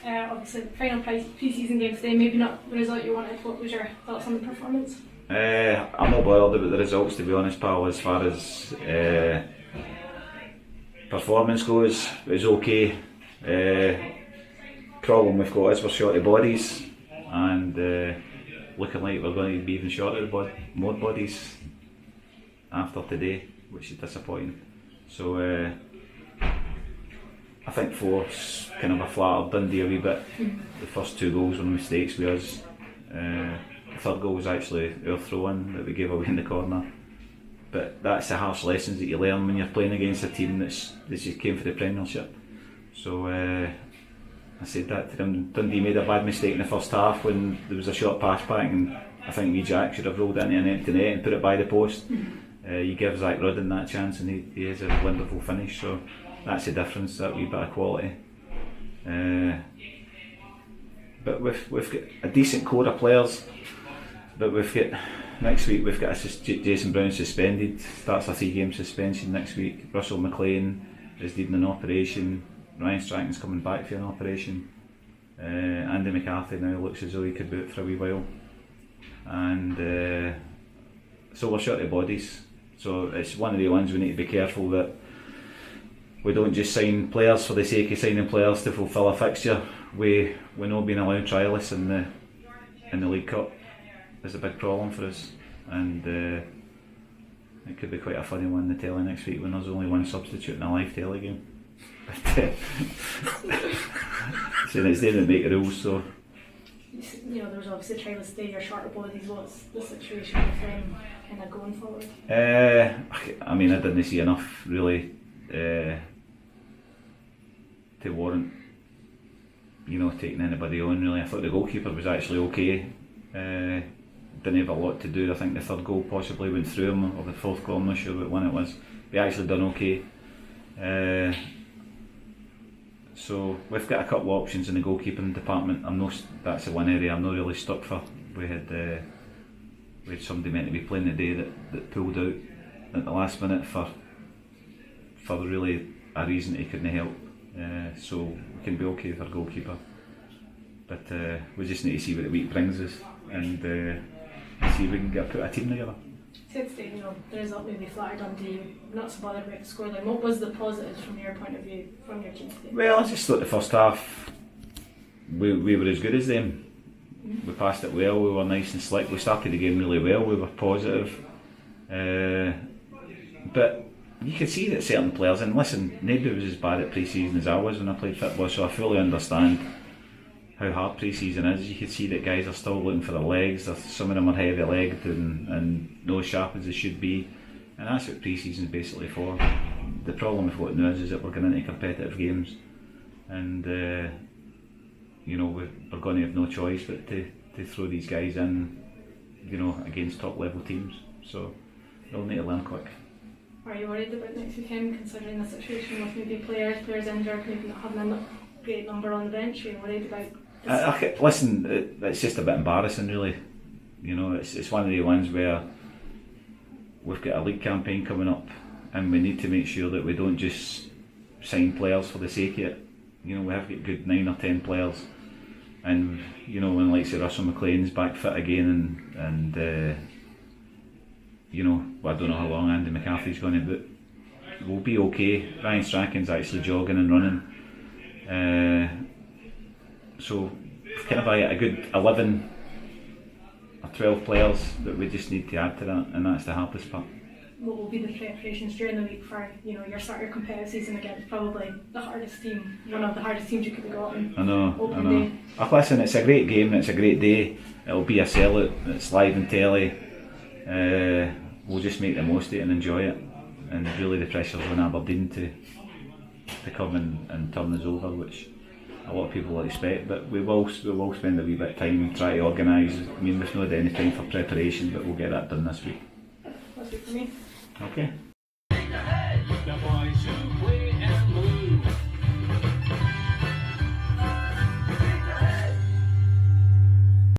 Obviously, final pre-season game today, maybe not the result you wanted. What was your thoughts on the performance? I'm not bothered about the results, to be honest, pal. As far as performance goes, it was okay. Problem we've got is we're short of bodies, and looking like we're going to be even shorter of more bodies after today, which is disappointing. So I think fourth's kind of a flattered Dundee a wee bit. The first two goals were mistakes with us. The third goal was actually our throw-in that we gave away in the corner. But that's the harsh lessons that you learn when you're playing against a team that just came for the Premiership. So I said that to them. Dundee made a bad mistake in the first half when there was a short pass back, and I think me Jack should have rolled into an empty net and put it by the post. You give Zach Rudden that chance and he has a wonderful finish, so that's the difference, that wee bit of quality. But we've got a decent core of players, but next week we've got Jason Brown suspended, starts a 3-game suspension next week. Russell McLean is needing an operation. Ryan Strachan's coming back for an operation. Andy McCarthy now looks as though he could be out for a wee while. And so we're short of bodies. So it's one of the ones we need to be careful that we don't just sign players for the sake of signing players to fulfil a fixture. We're not being allowed trialists in the League Cup is a big problem for us, and it could be quite a funny one in the telly next week when there's only one substitute in a live telly game. But so it's they that make the rules. So you know, there was obviously trials today. You're short of bodies. What's the situation with them kind of going forward? I mean, I didn't see enough really to warrant, you know, taking anybody on really. I thought the goalkeeper was actually okay. Didn't have a lot to do. I think the third goal possibly went through him, or the fourth goal, I'm not sure what one it was. He actually done okay. So we've got a couple of options in the goalkeeping department. That's the one area I'm not really stuck for. We had somebody meant to be playing today that pulled out at the last minute for really a reason he couldn't help. So we can be okay with our goalkeeper, but we just need to see what the week brings us and see if we can put a team together. Said today, you know, the result maybe flattered Dundee, not so bothered about the scoreline. What was the positives from your point of view from your team today? Well, I just thought the first half we were as good as them. We passed it well, we were nice and slick, we started the game really well, we were positive. But you could see that certain players, and listen, nobody was as bad at pre-season as I was when I played football, so I fully understand how hard pre-season is. You could see that guys are still looking for their legs. Some of them are heavy legged and not as sharp as they should be, and that's what pre-season is basically for. The problem with what now is that we're going into competitive games, and you know, we're going to have no choice but to throw these guys in, you know, against top level teams, so they'll need to learn quick. Are you worried about next weekend, considering the situation with maybe players injured, maybe not having a great number on the bench? Are you worried about this? Listen, it's just a bit embarrassing really. You know, it's one of the ones where we've got a league campaign coming up and we need to make sure that we don't just sign players for the sake of it. You know, we have got good 9 or 10 players, and you know, when like say Russell McLean's back fit again and you know, I don't know how long Andy McCarthy's going to, but we'll be okay. Ryan Strachan's actually jogging and running. So kind of a good 11 or 12 players that we just need to add to that, and that's the hardest part. What will be the preparations during the week for, you know, your competitive season against probably the hardest team, one of the hardest teams you could have gotten? I know. Day. Listen, it's a great game and it's a great day. It'll be a sellout. It's live and telly. We'll just make the most of it and enjoy it. And really, the pressure's on Aberdeen to come and turn us over, which a lot of people will expect. But we will spend a wee bit of time and try to organise. I mean, we've not had any time for preparation, but we'll get that done this week. That's it for me. Okay.